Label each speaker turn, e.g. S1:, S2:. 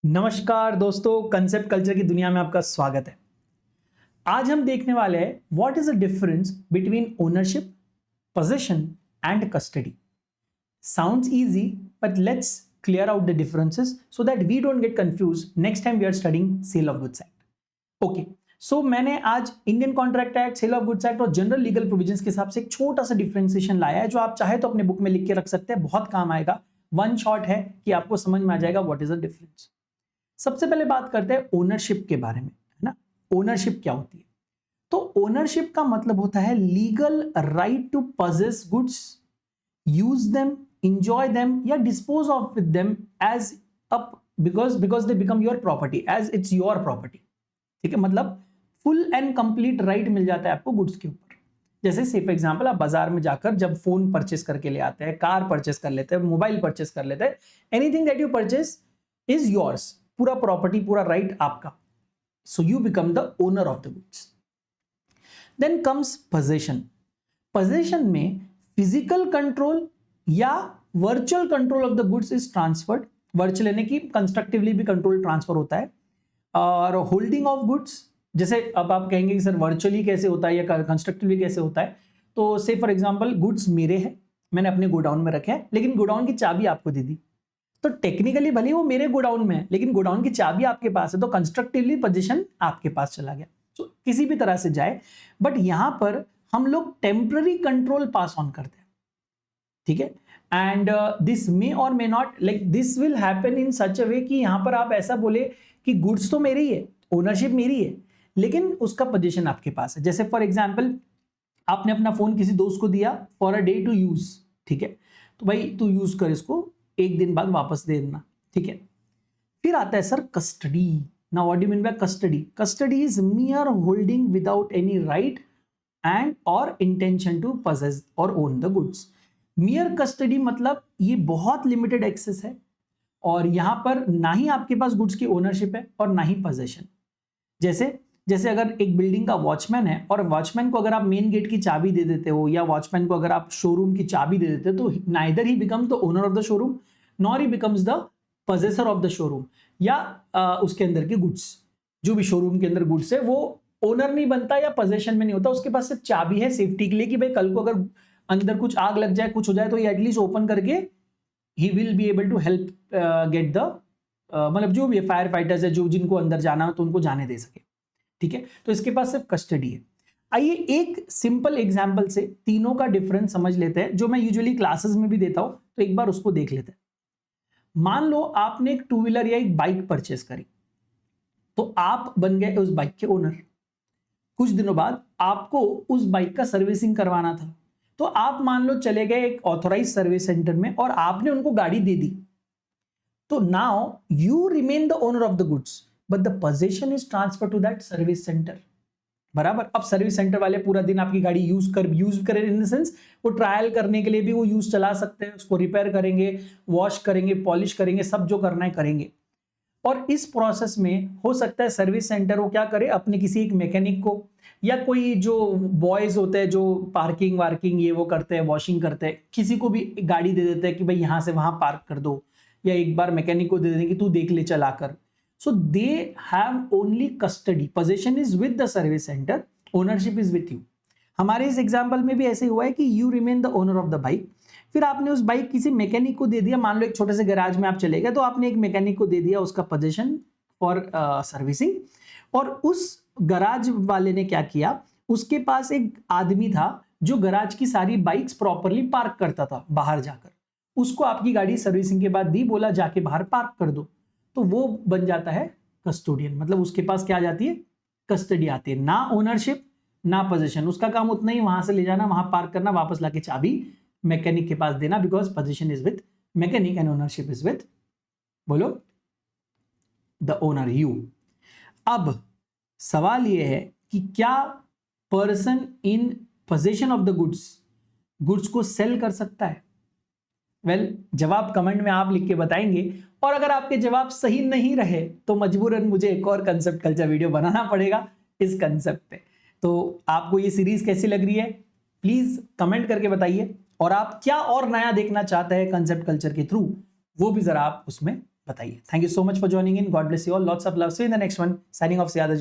S1: नमस्कार दोस्तों, concept culture की दुनिया में आपका स्वागत है। आज हम देखने वाले हैं what is the difference between ownership, possession and custody. Sounds easy, but let's clear out the differences so that we don't get confused next time we are studying sale of goods act. Okay, so मैंने आज Indian contract act, sale of goods act और general legal provisions के हिसाब से एक छोटा सा differentiation लाया है जो आप चाहे तो अपने बुक में लिख के रख सकते हैं, बहुत काम आएगा। वन शॉट है कि आपको समझ में आ जाएगा व्हाट इज द डिफरेंस। सबसे पहले बात करते हैं ओनरशिप के बारे में, है ना। ओनरशिप क्या होती है? तो ओनरशिप का मतलब होता है legal right to possess goods, use them, enjoy them या dispose of with them as up because they become your property, as it's your property. ठीक है, मतलब फुल एंड कंप्लीट राइट मिल जाता है आपको गुड्स के ऊपर। जैसे से फॉर एग्जांपल आप बाजार में जाकर जब फोन परचेस करके ले आते हैं, कार परचेस कर लेते हैं, मोबाइल परचेस कर लेते हैं, anything that you purchase is yours, पूरा प्रॉपर्टी, पूरा राइट आपका। So you become the owner of the goods. Then comes position. Position में फिजिकल कंट्रोल या virtual control of the goods is transferred. Virtual यानी कि कंस्ट्रक्टिवली भी control transfer होता है। और होल्डिंग ऑफ गुड्स, जैसे अब आप कहेंगे कि सर वर्चुअली कैसे होता है या कंस्ट्रक्टिवली कैसे होता है, तो से फॉर एग्जांपल गुड्स मेरे हैं, मैंने अपने गोडाउन में रखे हैं, लेकिन गोडाउन की चाबी आपको दे दी, तो टेक्निकली भले वो मेरे गोडाउन में है लेकिन गोडाउन की चाबी आपके पास है, तो कंस्ट्रक्टिवली पोजीशन आपके पास चला गया। तो किसी भी तरह से जाए, बट यहां पर हम लोग टेम्पररी कंट्रोल पास ऑन करते हैं। ठीक है, एंड दिस मे और may not, like this will happen in such a way कि यहां पर आप ऐसा बोले कि गुड्स तो मेरी है, ओनरशिप मेरी है, लेकिन उसका पोजीशन आपके पास है। जैसे फॉर एग्जाम्पल आपने अपना फोन किसी दोस्त को दिया for a day to use, ठीक है, तो भाई तू यूज कर इसको, एक दिन बाद वापस दे देना। ठीक है, फिर आता है sir custody. Now what do you mean by custody? Custody is मियर holding without any right and और इंटेंशन टू पजेस और ओन द गुड्स। मियर कस्टडी मतलब ये बहुत लिमिटेड एक्सेस है, और यहां पर ना ही आपके पास गुड्स की ओनरशिप है और ना ही पोजीशन। जैसे जैसे अगर एक बिल्डिंग का वॉचमैन है और वॉचमैन को अगर आप मेन गेट की चाबी दे देते हो या वॉचमैन को अगर आप शोरूम की चाबी दे देते हो, तो neither he becomes the owner of the showroom nor he becomes the possessor of the showroom, या उसके अंदर के गुड्स, जो भी शोरूम के अंदर गुड्स है वो ओनर नहीं बनता या पोजेशन में नहीं होता। उसके पास सिर्फ चाबी है सेफ्टी के लिए कि भाई कल को अगर अंदर कुछ आग लग जाए, कुछ हो जाए, तो ये एटलीस्ट ओपन करके ही will be able to help get the, मतलब जो भी फायर फाइटर्स है जो जिनको अंदर जाना हो तो उनको जाने दे सके। ठीक है, तो इसके पास सिर्फ कस्टडी है। आइए एक सिंपल एग्जांपल से तीनों का डिफरेंस समझ लेते हैं, जो मैं यूजुअली क्लासेस में भी देता हूं, तो एक बार उसको देख लेते हैं। मान लो आपने एक टू व्हीलर या एक बाइक परचेस करी, तो आप बन गए उस बाइक के ओनर। कुछ दिनों बाद आपको उस बाइक का सर्विसिंग करवाना था, तो आप मान लो चले गए एक ऑथोराइज सर्विस सेंटर में और आपने उनको गाड़ी दे दी। तो now you remain the owner of the goods, but the position is transfer to that service centre. बराबर। अब सर्विस सेंटर वाले पूरा दिन आपकी गाड़ी यूज करें इन द सेंस वो ट्रायल करने के लिए भी वो यूज चला सकते हैं, उसको रिपेयर करेंगे, वॉश करेंगे, पॉलिश करेंगे, सब जो करना है करेंगे। और इस प्रोसेस में हो सकता है सर्विस सेंटर वो क्या करे, अपने किसी एक मैकेनिक को या कोई जो बॉयज होते हैं जो पार्किंग वार्किंग ये वो करते हैं, वॉशिंग करते हैं, किसी को भी गाड़ी दे देते हैं कि भाई यहां से वहां पार्क कर दो, या एक बार मैकेनिक को दे दें कि तू देख ले चलाकर। So they have only custody. Possession is with the service center. Ownership is with you. हमारे इस एग्जाम्पल में भी ऐसे हुआ है कि you remain the owner of the bike. फिर आपने उस बाइक किसी मैकेनिक को दे दिया। मान लो एक छोटे से गैराज में आप चले गए, तो आपने एक मैकेनिक को दे दिया उसका पोजीशन फॉर सर्विसिंग। और उस गैराज वाले ने क्या किया, उसके पास एक आदमी था जो गैराज की सारी बाइक्स प्रॉपरली पार्क करता था बाहर जाकर। उसको आपकी गाड़ी सर्विसिंग के बाद दी, बोला जाके बाहर पार्क कर दो, तो वो बन जाता है कस्टोडियन। मतलब उसके पास क्या आ जाती है, कस्टडी आती है, ना ओनरशिप ना पोजीशन। उसका काम उतना ही वहां से ले जाना, वहां पार्क करना, वापस लाके चाबी मैकेनिक के पास देना, because position is with mechanic and ownership is with, बोलो, द ओनर, यू। अब सवाल यह है कि क्या person in position of the goods को सेल कर सकता है? वेल, जवाब कमेंट में आप लिख के बताएंगे, और अगर आपके जवाब सही नहीं रहे तो मजबूरन मुझे एक और कंसेप्ट कल्चर वीडियो बनाना पड़ेगा इस कंसेप्ट पे। तो आपको ये सीरीज कैसी लग रही है प्लीज कमेंट करके बताइए, और आप क्या और नया देखना चाहते हैं कंसेप्ट कल्चर के थ्रू, वो भी जरा आप उसमें बताइए। Thank you so much for joining in, God bless you all, lots of love, see in the next one, signing off Siyada ji.